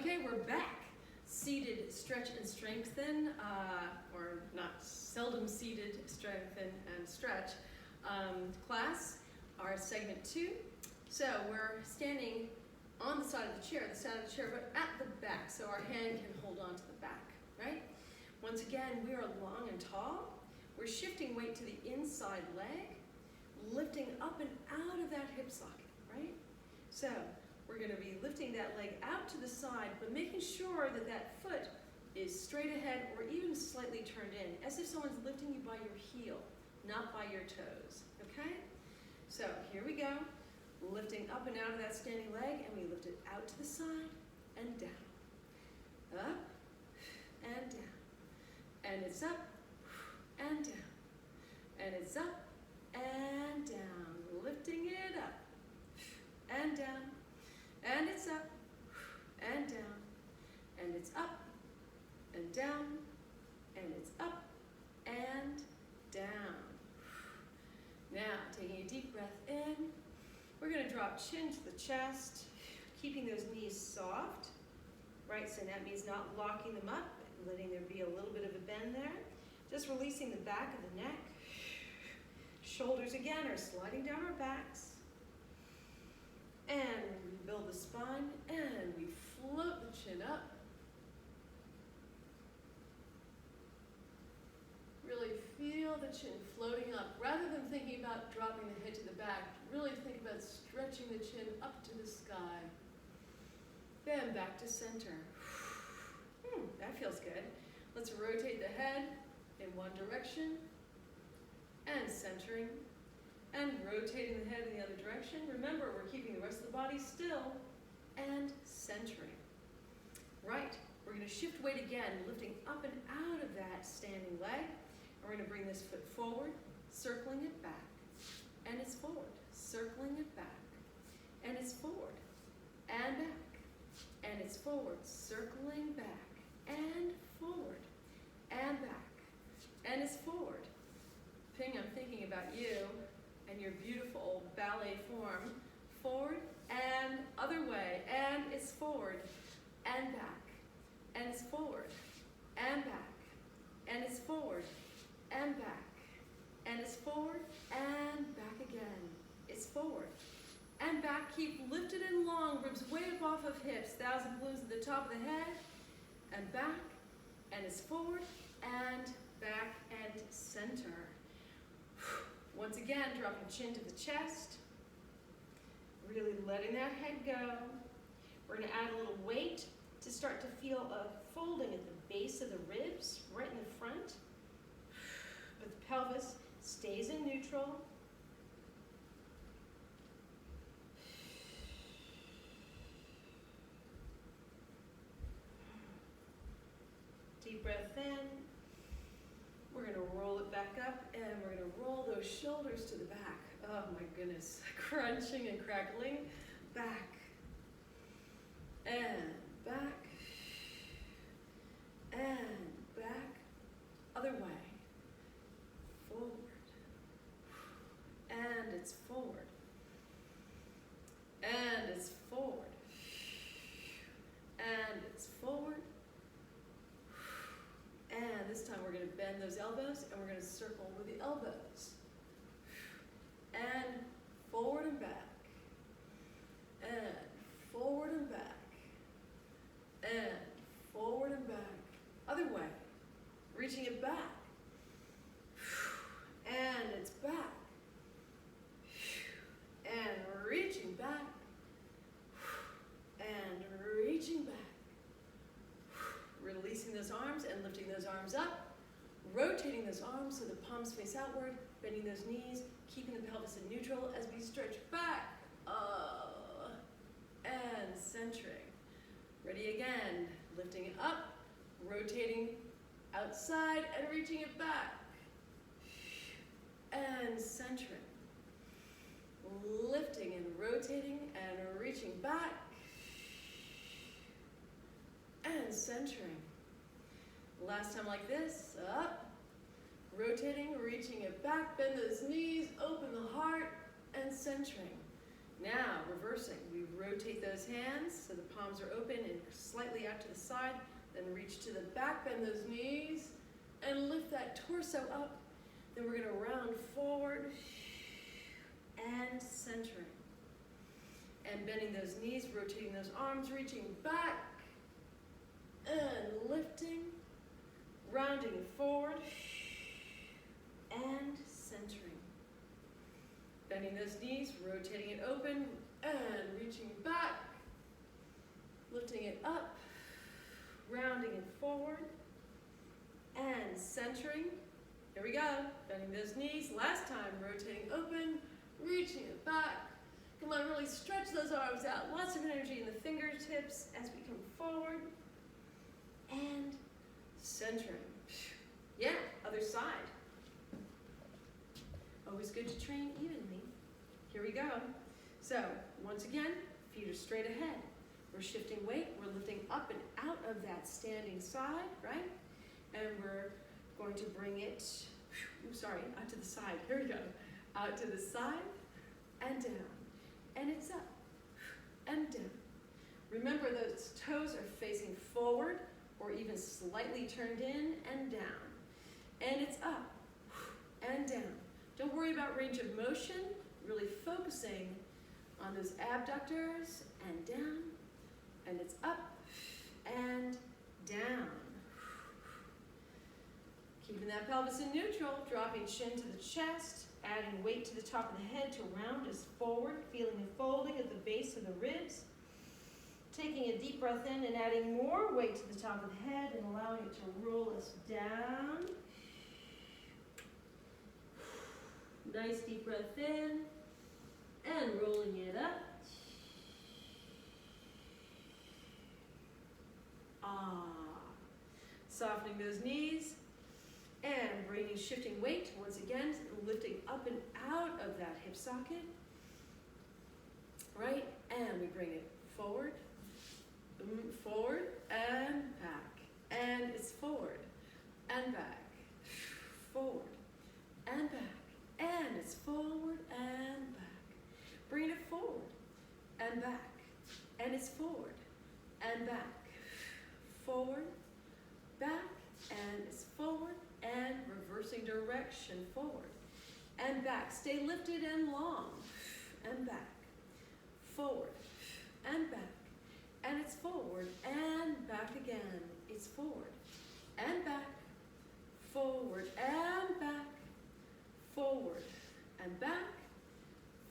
Okay, we're back. Seated stretch and strengthen, or not seldom seated strengthen and stretch class, our segment 2. So we're standing on the side of the chair, but at the back, so our hand can hold on to the back, right? Once again, we are long and tall. We're shifting weight to the inside leg, lifting up and out of that hip socket, right? So we're going to be lifting that leg out to the side, but making sure that that foot is straight ahead or even slightly turned in, as if someone's lifting you by your heel, not by your toes, okay? So here we go, lifting up and out of that standing leg, and we lift it out to the side and down, up and down, and it's up and down, and it's up and down, lifting it up and down, and it's up and down, and it's up and down, and it's up and down. Now, taking a deep breath in, we're going to drop chin to the chest, keeping those knees soft, right? So that means not locking them up, letting there be a little bit of a bend there. Just releasing the back of the neck. Shoulders again are sliding down our backs. And we build the spine, and we float the chin up. Really feel the chin floating up. Rather than thinking about dropping the head to the back, really think about stretching the chin up to the sky. Then back to center. That feels good. Let's rotate the head in one direction, and centering, and rotating the head in the other direction. Remember, we're keeping the rest of the body still, and centering. Right, we're going to shift weight again, lifting up and out of that standing leg. And we're going to bring this foot forward, circling it back, and it's forward, circling it back, and it's forward, and back, and it's forward, circling back, and forward, and back, and it's forward. Ping, I'm thinking about you and your beautiful ballet form. Forward and other way, and it's forward and back, and it's forward and back, and it's forward and back, and it's forward and back again. It's forward and back. Keep lifted and long, ribs way up off of hips, thousand balloons at the top of the head, and back, and it's forward and back and center. Once again, dropping chin to the chest, really letting that head go. We're going to add a little weight to start to feel a folding at the base of the ribs, right in the front. But the pelvis stays in neutral. Deep breath in. We're going to roll it back up, and we're going to roll those shoulders to the back. Oh my goodness, crunching and crackling. Back, and back, and back. Other way. Forward, and it's forward, and it's forward, and it's forward. And this time we're going to bend those elbows, and we're going to circle with the elbows. And forward and back. And forward and back. And forward and back. Other way. Reaching it back. And it's back. And reaching back. And reaching back. Releasing those arms and lifting those arms up, rotating those arms so the palms face outward, bending those knees, keeping the pelvis in neutral as we stretch back, and centering. Ready again, lifting it up, rotating outside and reaching it back, and centering. Lifting and rotating and reaching back, and centering. Last time like this, up, rotating, reaching it back, bend those knees, open the heart, and centering. Now, reversing. We rotate those hands so the palms are open and slightly out to the side. Then reach to the back, bend those knees, and lift that torso up. Then we're going to round forward and centering. And bending those knees, rotating those arms, reaching back and lifting, rounding forward and centering. Bending those knees, rotating it open and reaching back, lifting it up, rounding it forward and centering. Here we go. Bending those knees. Last time, rotating open, reaching it back. Come on, really stretch those arms out. Lots of energy in the fingertips as we come forward and centering. Yeah, other side. Always good to train evenly. Here we go. So, once again, feet are straight ahead. We're shifting weight. We're lifting up and out of that standing side, right? And we're going to bring it, out to the side. Here we go. Out to the side and down. And it's up and down. Remember, those toes are facing forward or even slightly turned in and down. And it's up and down. Don't worry about range of motion, really focusing on those abductors and down. And it's up and down. Keeping that pelvis in neutral, dropping chin to the chest, adding weight to the top of the head to round us forward, feeling the folding at the base of the ribs. Taking a deep breath in and adding more weight to the top of the head and allowing it to roll us down. Nice deep breath in and rolling it up. Softening those knees and shifting weight once again, lifting up and out of that hip socket. Right, and we bring it forward, forward and back, and it's forward and back, forward and back, and it's forward and back. Bring it forward and back, and it's forward and back, forward, back, and it's forward, and reversing direction, forward and back. Stay lifted and long, and back, forward and back, and it's forward and back again. It's forward and back, forward and back, forward and back,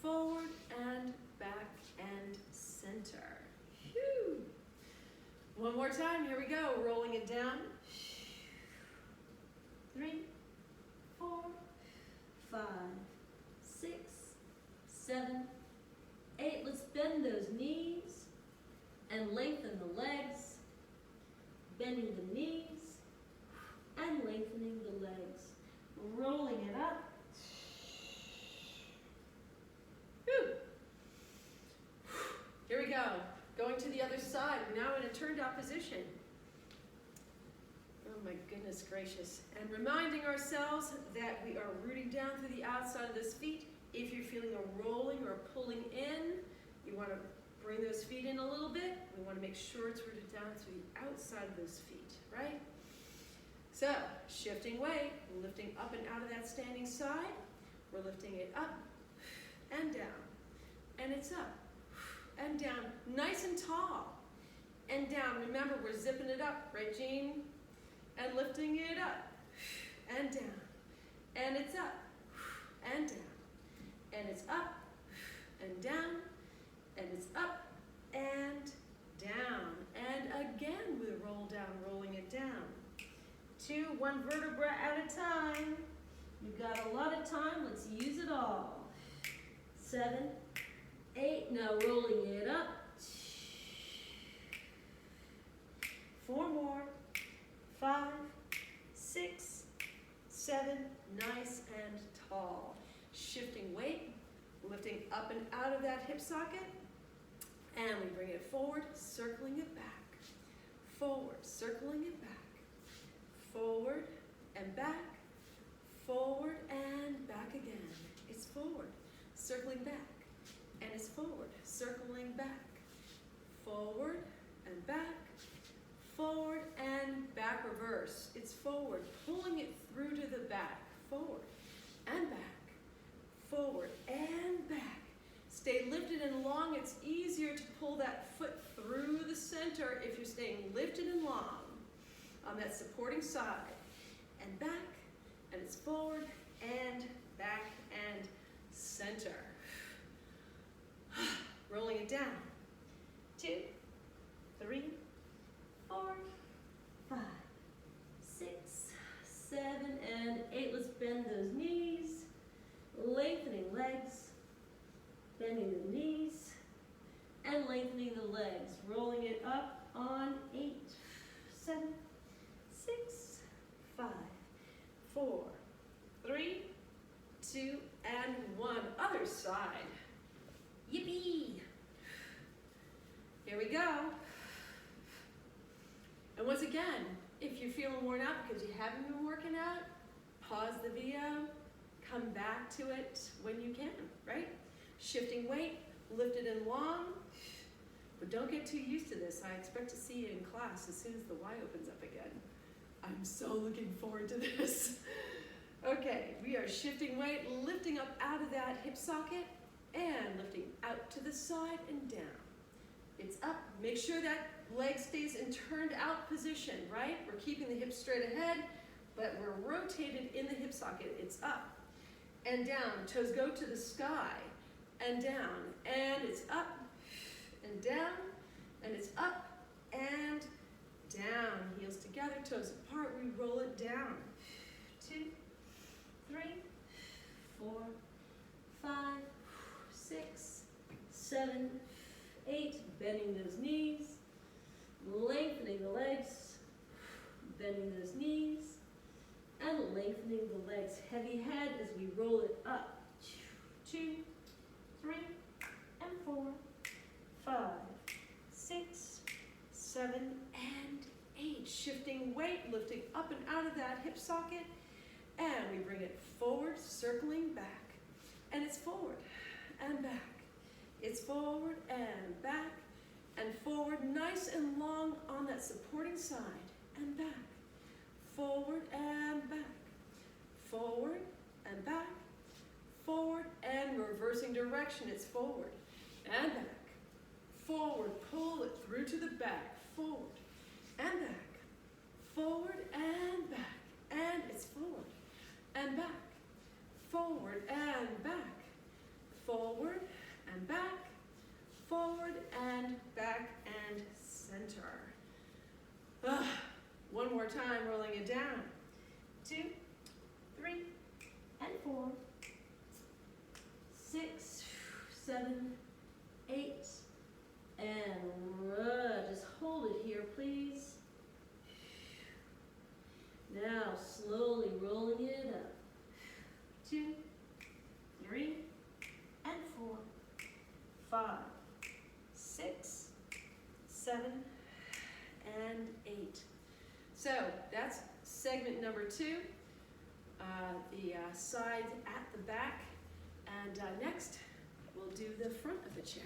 forward and back, and center. Whew. One more time, here we go, rolling it down. 3, 4, 5, 6, 7, 8. Let's bend those knees and lengthen the legs. Bending the knees and lengthening the legs. Rolling it up. Whew. Here we go. Going to the other side. We're now in a turned out position. Oh my goodness gracious. And reminding ourselves that we are rooting down through the outside of those feet. If you're feeling a rolling or pulling in, you want to bring those feet in a little bit. We want to make sure it's rooted down through the outside of those feet, right? So, shifting weight, lifting up and out of that standing side. We're lifting it up and down. And it's up and down, nice and tall. And down. Remember, we're zipping it up, right, Jean? And lifting it up and down. And it's up and down. And it's up and down. And it's up and down. And again, we roll down, rolling it down. 2, 1 vertebra at a time. You've got a lot of time. Let's use it all. 7, 8. Now rolling it up. 4 more. 5, 6, 7. Nice and tall. Shifting weight. Lifting up and out of that hip socket. And we bring it forward, circling it back. Forward, circling it back. Forward and back. Forward and back again. It's forward, circling back. And it's forward, circling back, forward and back, forward and back, reverse. It's forward, pulling it through to the back, forward and back, forward and back. Stay lifted and long. It's easier to pull that foot through the center if you're staying lifted and long on that supporting side. And back, and it's forward and back and center. Rolling it down. 2, 3, 4, 5, 6, 7, and 8. Let's bend those knees. Lengthening legs. Bending the knees. And lengthening the legs. Rolling it up on 8, 7, 6, 5, 4, 3, 2, and 1. Other side. Yippee! Here we go. And once again, if you're feeling worn out because you haven't been working out, pause the video, come back to it when you can, right? Shifting weight, lifted and long, but don't get too used to this. I expect to see you in class as soon as the Y opens up again. I'm so looking forward to this. Okay, we are shifting weight, lifting up out of that hip socket, and lifting out to the side and down. It's up. Make sure that leg stays in turned out position, right? We're keeping the hips straight ahead, but we're rotated in the hip socket. It's up and down. Toes go to the sky and down. And it's up and down. And it's up and down. Heels together, toes apart. We roll it down. 2, 3, 4, 5, 6, 7, 8. Bending those knees, lengthening the legs, bending those knees, and lengthening the legs. Heavy head as we roll it up. 2, 3, and 4, 5, 6, 7, and 8. Shifting weight, lifting up and out of that hip socket, and we bring it forward, circling back. And it's forward and back. It's forward and back and forward, nice and long on that supporting side and back. Forward and back. Forward and back. Forward and reversing direction. It's forward and back. Forward, pull it through to the back. Forward and back. Forward and back. And it's forward and back. Forward and back. Forward and back, forward and back and center. One more time, rolling it down. 2, 3, and 4, 6, 7, 8, and just hold it here, please. Now, slowly rolling it up. 2, 3, and 4, 5, 6, 7, and 8. So that's segment number 2, the side at the back. And next, we'll do the front of the chair.